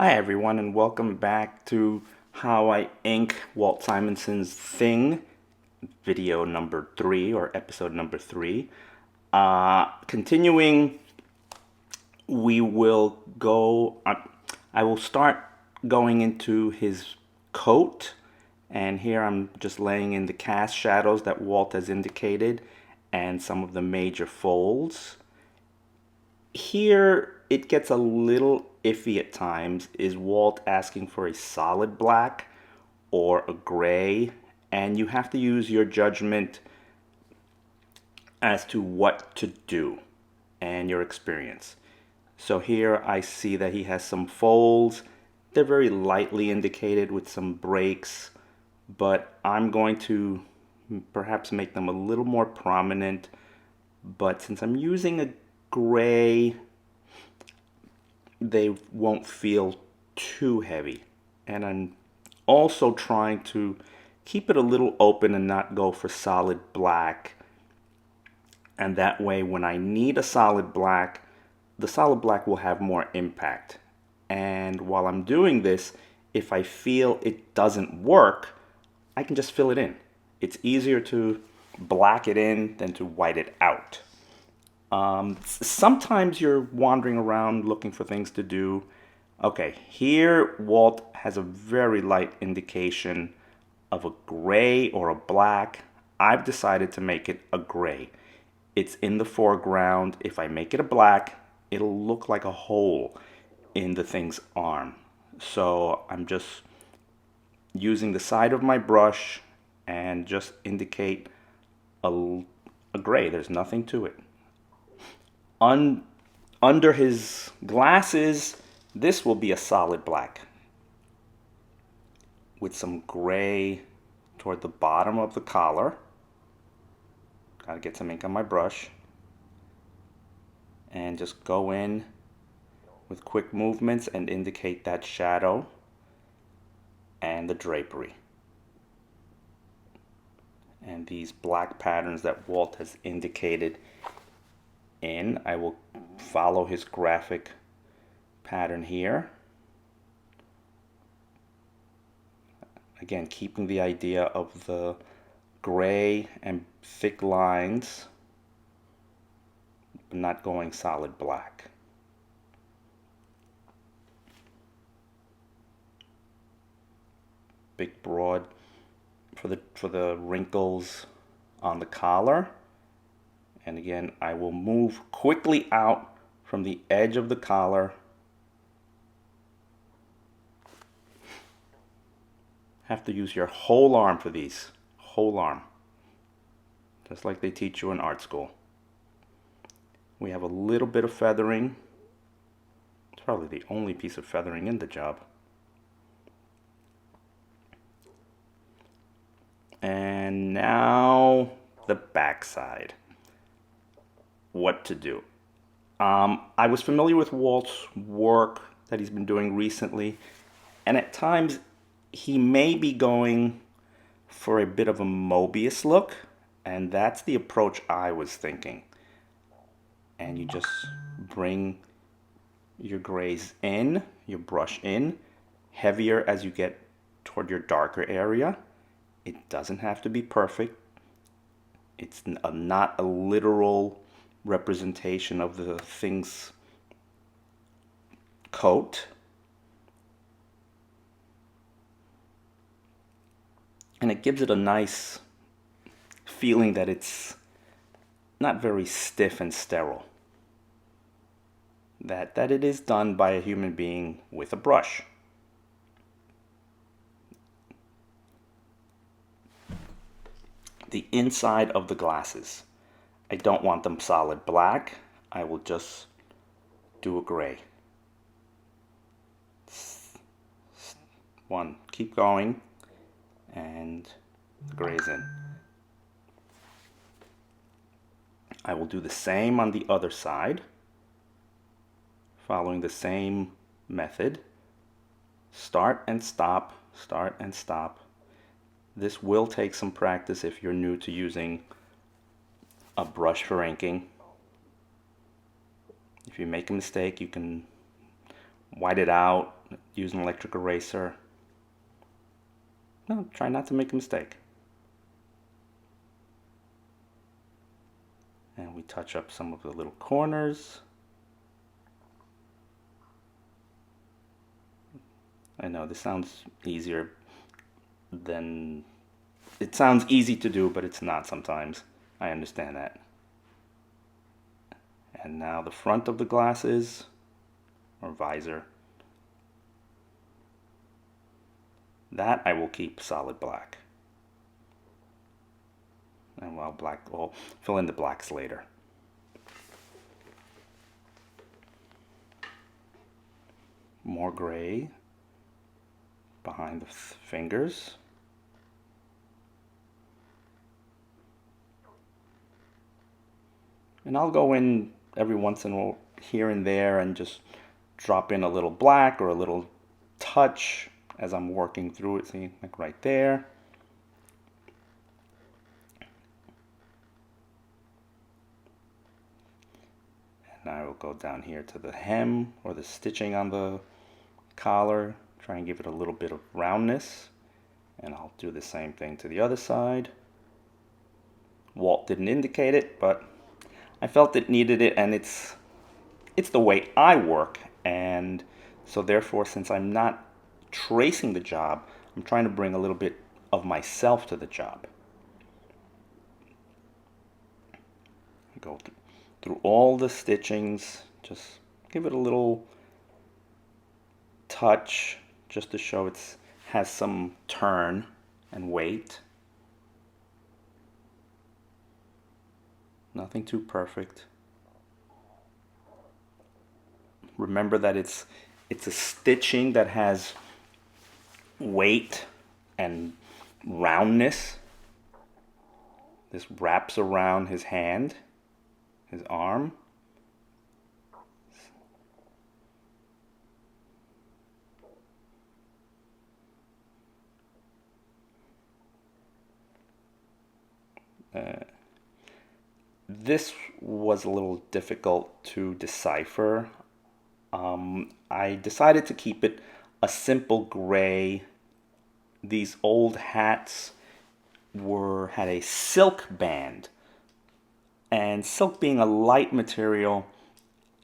Hi everyone and welcome back to How I Ink Walt Simonson's Thing, video number 3 or episode number 3. Continuing, we will go, I will start going into his coat, and here I'm just laying in the cast shadows that Walt has indicated and some of the major folds. Here it gets a little iffy at times. Is Walt asking for a solid black or a gray? And you have to use your judgment as to what to do and your experience. So here I see that he has some folds. They're very lightly indicated with some breaks, but I'm going to perhaps make them a little more prominent. But since I'm using a gray, they won't feel too heavy. And I'm also trying to keep it a little open and not go for solid black. And that way, when I need a solid black, the solid black will have more impact. And while I'm doing this, if I feel it doesn't work, I can just fill it in. It's easier to black it in than to white it out. Sometimes you're wandering around looking for things to do. Okay, here Walt has a very light indication of a gray or a black. I've decided to make it a gray. It's in the foreground. If I make it a black, it'll look like a hole in the thing's arm. So I'm just using the side of my brush and just indicate a gray. There's nothing to it. Under his glasses, this will be a solid black with some gray toward the bottom of the collar. Gotta get some ink on my brush and just go in with quick movements and indicate that shadow and the drapery and these black patterns that Walt has indicated in. I will follow his graphic pattern here. Again, keeping the idea of the gray and thick lines, but not going solid black. Big broad for the wrinkles on the collar. And again, I will move quickly out from the edge of the collar. Have to use your whole arm for these. Whole arm. Just like they teach you in art school. We have a little bit of feathering. It's probably the only piece of feathering in the job. And now the back side. What to do. I was familiar with Walt's work that he's been doing recently, and at times he may be going for a bit of a Mobius look, and that's the approach I was thinking. And you just bring your grays in, your brush in, heavier as you get toward your darker area. It doesn't have to be perfect. It's not a literal representation of the thing's coat. And it gives it a nice feeling that it's not very stiff and sterile. That it is done by a human being with a brush. The inside of the glasses. I don't want them solid black. I will just do a gray. One, keep going, and the gray's in. I will do the same on the other side, following the same method. Start and stop, start and stop. This will take some practice if you're new to using a brush for inking. If you make a mistake, you can white it out, use an electric eraser. No, try not to make a mistake. And we touch up some of the little corners. I know this sounds easier than... It sounds easy to do, but it's not sometimes. I understand that. And now the front of the glasses, or visor. That I will keep solid black. And while black, I'll fill in the blacks later. More gray behind the fingers. And I'll go in every once in a while, here and there, and just drop in a little black or a little touch as I'm working through it. See, like right there. And I will go down here to the hem or the stitching on the collar, try and give it a little bit of roundness. And I'll do the same thing to the other side. Walt didn't indicate it, but I felt it needed it, and it's the way I work, and so therefore, since I'm not tracing the job, I'm trying to bring a little bit of myself to the job. Go through all the stitchings, just give it a little touch just to show it has some turn and weight. Nothing too perfect. Remember that it's a stitching that has weight and roundness. This wraps around his hand, his arm. This was a little difficult to decipher. I decided to keep it a simple gray. These old hats had a silk band, and silk being a light material,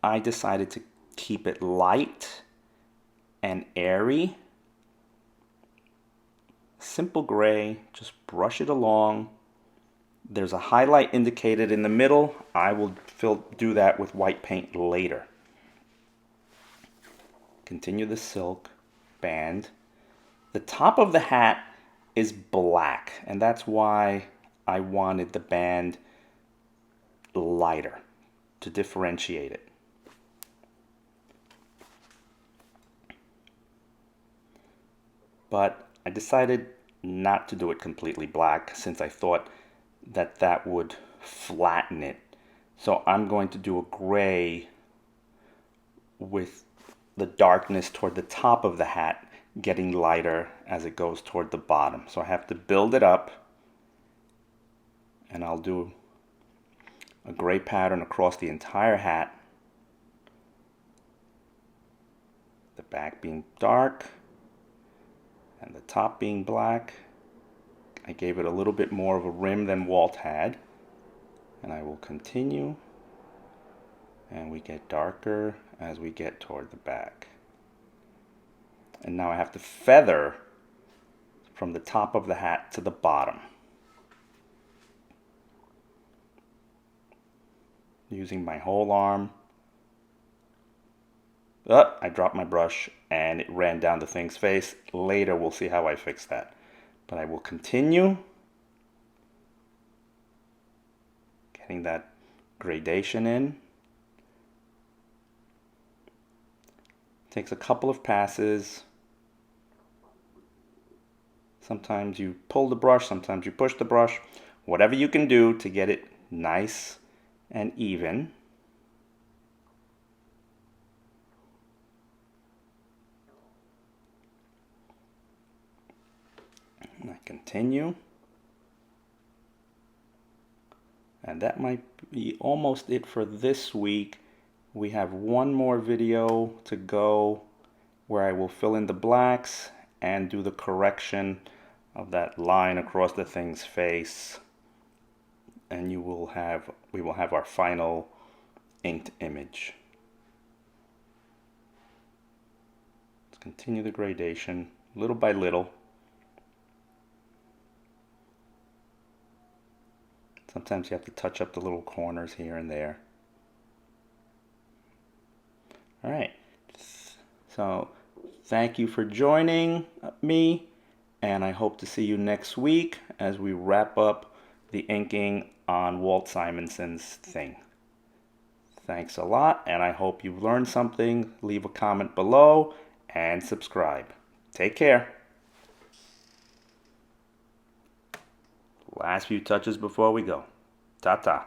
I decided to keep it light and airy. Simple gray, just brush it along. There's a highlight indicated in the middle. I will do that with white paint later. Continue the silk band. The top of the hat is black, and that's why I wanted the band lighter to differentiate it. But I decided not to do it completely black, since I thought that would flatten it. So I'm going to do a gray with the darkness toward the top of the hat getting lighter as it goes toward the bottom. So I have to build it up, and I'll do a gray pattern across the entire hat. The back being dark and the top being black. I gave it a little bit more of a rim than Walt had, and I will continue, and we get darker as we get toward the back. And now I have to feather from the top of the hat to the bottom, using my whole arm. I dropped my brush and it ran down the thing's face. Later we'll see how I fix that. But I will continue getting that gradation in. Takes a couple of passes. Sometimes you pull the brush, sometimes you push the brush. Whatever you can do to get it nice and even. And I continue. And that might be almost it for this week. We have one more video to go, where I will fill in the blacks and do the correction of that line across the thing's face, and we will have our final inked image. Let's continue the gradation little by little. Sometimes you have to touch up the little corners here and there. All right, so thank you for joining me, and I hope to see you next week as we wrap up the inking on Walt Simonson's thing. Thanks a lot, and I hope you've learned something. Leave a comment below and subscribe. Take care. Last few touches before we go. Ta-ta.